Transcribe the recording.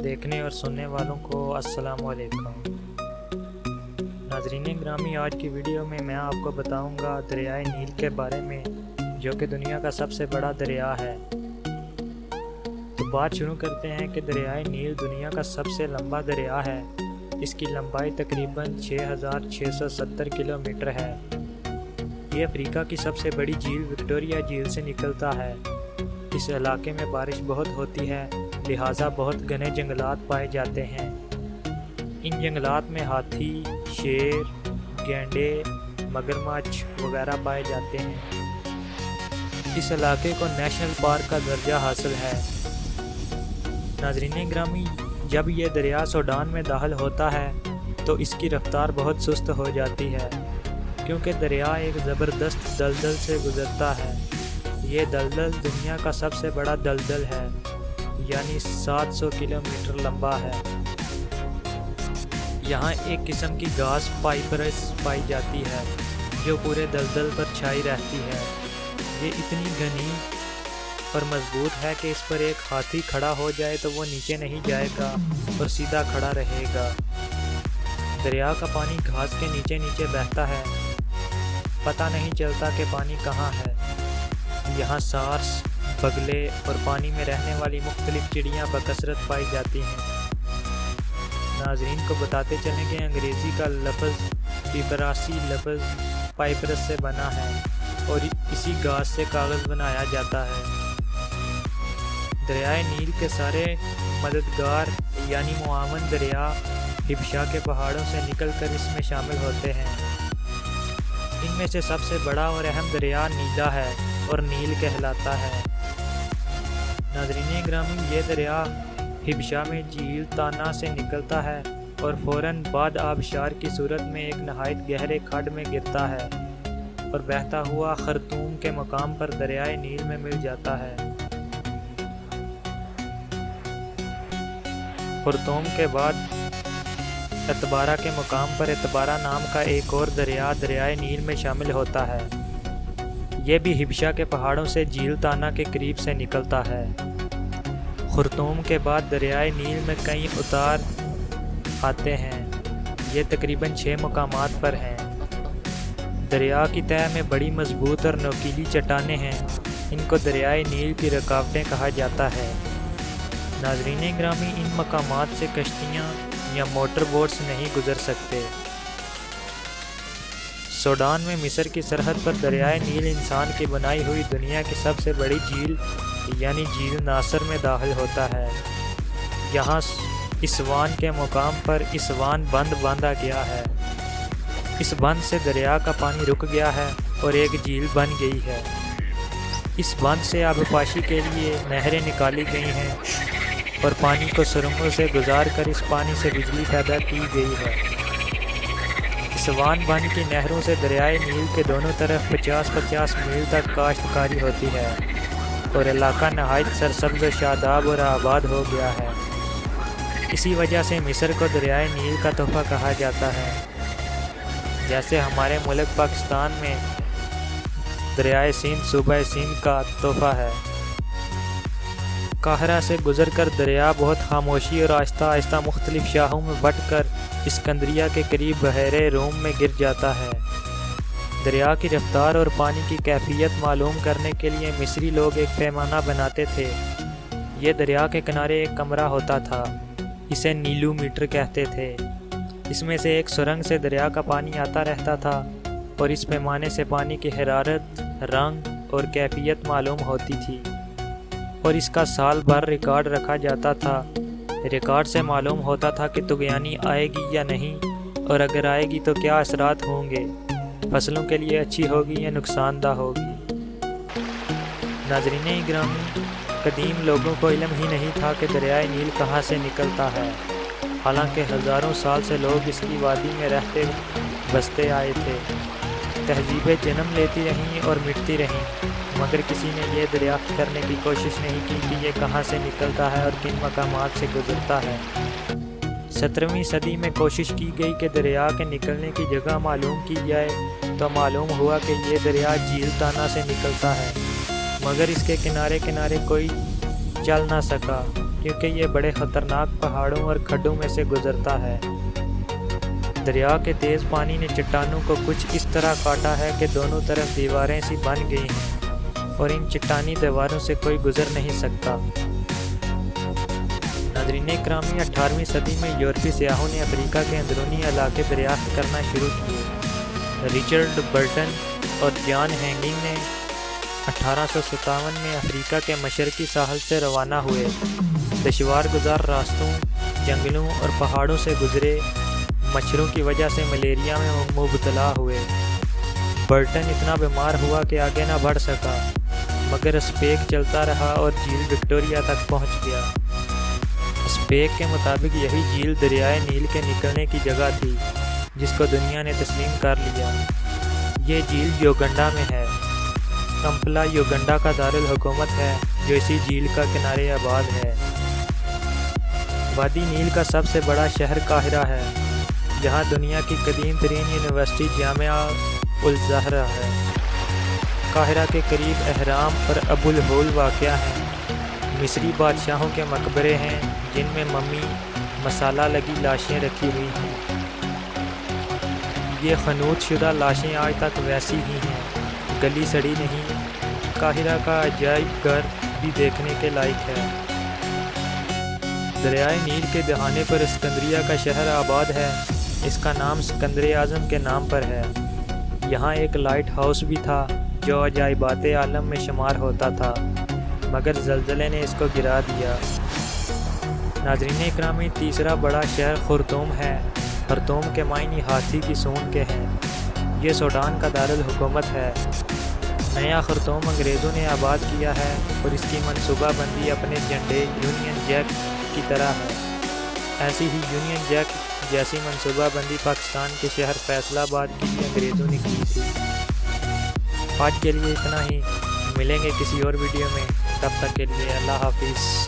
دیکھنے اور سننے والوں کو السلام علیکم۔ ناظرین گرامی، آج کی ویڈیو میں آپ کو بتاؤں گا دریائے نیل کے بارے میں، جو کہ دنیا کا سب سے بڑا دریا ہے۔ تو بات شروع کرتے ہیں کہ دریائے نیل دنیا کا سب سے لمبا دریا ہے۔ اس کی لمبائی تقریباً 6670 کلومیٹر ہے۔ یہ افریقہ کی سب سے بڑی جھیل وکٹوریہ جھیل سے نکلتا ہے۔ اس علاقے میں بارش بہت ہوتی ہے، لہٰذا بہت گھنے جنگلات پائے جاتے ہیں۔ ان جنگلات میں ہاتھی، شیر، گینڈے، مگرمچھ وغیرہ پائے جاتے ہیں۔ اس علاقے کو نیشنل پارک کا درجہ حاصل ہے۔ ناظرین گرامی، جب یہ دریا سوڈان میں داخل ہوتا ہے تو اس کی رفتار بہت سست ہو جاتی ہے، کیونکہ دریا ایک زبردست دلدل سے گزرتا ہے۔ یہ دلدل دنیا کا سب سے بڑا دلدل ہے، یعنی 700 کلومیٹر لمبا ہے۔ یہاں ایک قسم کی گھاس پائپرس پائی جاتی ہے، جو پورے دلدل پر چھائی رہتی ہے۔ یہ اتنی گھنی اور مضبوط ہے کہ اس پر ایک ہاتھی کھڑا ہو جائے تو وہ نیچے نہیں جائے گا اور سیدھا کھڑا رہے گا۔ دریا کا پانی گھاس کے نیچے نیچے بہتا ہے، پتہ نہیں چلتا کہ پانی کہاں ہے۔ یہاں سارس، بگلے اور پانی میں رہنے والی مختلف چڑیاں بکثرت پائی جاتی ہیں۔ ناظرین کو بتاتے چلیں کہ انگریزی کا لفظ پیپراسی لفظ پائپرس سے بنا ہے اور اسی گھاس سے کاغذ بنایا جاتا ہے۔ دریائے نیل کے سارے مددگار یعنی معاون دریا حبشہ کے پہاڑوں سے نکل کر اس میں شامل ہوتے ہیں۔ ان میں سے سب سے بڑا اور اہم دریا نیلا ہے اور نیل کہلاتا ہے۔ ناظرین گرامی، یہ دریا حبشہ میں جھیل تانا سے نکلتا ہے اور فوراً بعد آبشار کی صورت میں ایک نہایت گہرے کھڈ میں گرتا ہے اور بہتا ہوا خرطوم کے مقام پر دریائے نیل میں مل جاتا ہے۔ خرطوم کے بعد اتبارہ کے مقام پر اتبارہ نام کا ایک اور دریا دریائے نیل میں شامل ہوتا ہے۔ یہ بھی حبشہ کے پہاڑوں سے جھیل تانا کے قریب سے نکلتا ہے۔ خرطوم کے بعد دریائے نیل میں کئی اتار آتے ہیں۔ یہ تقریباً 6 مقامات پر ہیں۔ دریا کی تہہ میں بڑی مضبوط اور نوکیلی چٹانیں ہیں۔ ان کو دریائے نیل کی رکاوٹیں کہا جاتا ہے۔ ناظرین گرامی، ان مقامات سے کشتیاں یا موٹر بوٹس نہیں گزر سکتے۔ سوڈان میں مصر کی سرحد پر دریائے نیل انسان کی بنائی ہوئی دنیا کی سب سے بڑی جھیل یعنی جھیل ناصر میں داخل ہوتا ہے۔ یہاں اسوان کے مقام پر اسوان بند باندھا گیا ہے۔ اس بند سے دریا کا پانی رک گیا ہے اور ایک جھیل بن گئی ہے۔ اس بند سے آبپاشی کے لیے نہریں نکالی گئی ہیں اور پانی کو سرنگوں سے گزار کر اس پانی سے بجلی پیدا کی گئی ہے۔ اسوان بند کی نہروں سے دریائے نیل کے دونوں طرف 50-50 میل تک کاشتکاری ہوتی ہے اور علاقہ نہایت سرسبز و شاداب اور آباد ہو گیا ہے۔ اسی وجہ سے مصر کو دریائے نیل کا تحفہ کہا جاتا ہے، جیسے ہمارے ملک پاکستان میں دریائے سندھ صوبہ سندھ کا تحفہ ہے۔ قاہرہ سے گزر کر دریا بہت خاموشی اور آہستہ آہستہ مختلف شاہوں میں بٹ کر اسکندریہ کے قریب بحیرہ روم میں گر جاتا ہے۔ دریا کی رفتار اور پانی کی کیفیت معلوم کرنے کے لیے مصری لوگ ایک پیمانہ بناتے تھے۔ یہ دریا کے کنارے ایک کمرہ ہوتا تھا، اسے نیلو میٹر کہتے تھے۔ اس میں سے ایک سرنگ سے دریا کا پانی آتا رہتا تھا اور اس پیمانے سے پانی کی حرارت، رنگ اور کیفیت معلوم ہوتی تھی اور اس کا سال بھر ریکارڈ رکھا جاتا تھا۔ ریکارڈ سے معلوم ہوتا تھا کہ طغیانی آئے گی یا نہیں، اور اگر آئے گی تو کیا اثرات ہوں گے، فصلوں کے لیے اچھی ہوگی یا نقصان دہ ہوگی۔ ناظرین گرامی، قدیم لوگوں کو علم ہی نہیں تھا کہ دریائے نیل کہاں سے نکلتا ہے، حالانکہ ہزاروں سال سے لوگ اس کی وادی میں رہتے بستے آئے تھے۔ تہذیبیں جنم لیتی رہیں اور مٹتی رہیں، مگر کسی نے یہ دریافت کرنے کی کوشش نہیں کی کہ یہ کہاں سے نکلتا ہے اور کن مقامات سے گزرتا ہے۔ 17ویں صدی میں کوشش کی گئی کہ دریا کے نکلنے کی جگہ معلوم کی جائے تو معلوم ہوا کہ یہ دریا جھیل تانا سے نکلتا ہے، مگر اس کے کنارے کنارے کوئی چل نہ سکا کیونکہ یہ بڑے خطرناک پہاڑوں اور کھڈوں میں سے گزرتا ہے۔ دریا کے تیز پانی نے چٹانوں کو کچھ اس طرح کاٹا ہے کہ دونوں طرف دیواریں سی بن گئی ہیں اور ان چٹانی دیواروں سے کوئی گزر نہیں سکتا۔ ناظرین اکرامی، 18ویں صدی میں یورپی سیاحوں نے افریقہ کے اندرونی علاقے دریافت کرنا شروع کیے۔ رچرڈ برٹن اور جان ہینگنگ نے 1857 میں افریقہ کے مشرقی ساحل سے روانہ ہوئے۔ دشوار گزار راستوں، جنگلوں اور پہاڑوں سے گزرے، مچھروں کی وجہ سے ملیریا میں مبتلا ہوئے۔ برٹن اتنا بیمار ہوا کہ آگے نہ بڑھ سکا، مگر اسپیک چلتا رہا اور جھیل وکٹوریہ تک پہنچ گیا۔ اسپیک کے مطابق یہی جھیل دریائے نیل کے نکلنے کی جگہ تھی، جس کو دنیا نے تسلیم کر لیا۔ یہ جھیل یوگنڈا میں ہے۔ کمپلا یوگنڈا کا دارالحکومت ہے، جو اسی جھیل کا کنارے آباد ہے۔ وادی نیل کا سب سے بڑا شہر قاہرہ ہے، جہاں دنیا کی قدیم ترین یونیورسٹی جامعہ الازہر ہے۔ قاہرہ کے قریب اہرام اور ابو الہول واقع ہیں۔ مصری بادشاہوں کے مقبرے ہیں، جن میں ممی مسالہ لگی لاشیں رکھی ہوئی ہیں۔ یہ خنوط شدہ لاشیں آج تک ویسی ہی ہیں، گلی سڑی نہیں۔ قاہرہ کا عجائب گھر بھی دیکھنے کے لائق ہے۔ دریائے نیل کے دہانے پر اسکندریہ کا شہر آباد ہے۔ اس کا نام اسکندر اعظم کے نام پر ہے۔ یہاں ایک لائٹ ہاؤس بھی تھا جو عجائبات عالم میں شمار ہوتا تھا، مگر زلزلے نے اس کو گرا دیا۔ ناظرین اکرامی، تیسرا بڑا شہر خرطوم ہے۔ خرطوم کے معنی ہاتھی کی سونڈ کے ہیں۔ یہ سوڈان کا دارالحکومت ہے۔ نیا خرطوم انگریزوں نے آباد کیا ہے اور اس کی منصوبہ بندی اپنے جھنڈے یونین جیک کی طرح ہے۔ ایسی ہی یونین جیک جیسی منصوبہ بندی پاکستان کے شہر فیصل آباد کی بھی انگریزوں نے کی تھی۔ آج کے لیے اتنا ہی، ملیں گے کسی اور ویڈیو میں، تب تک کے لیے اللہ حافظ۔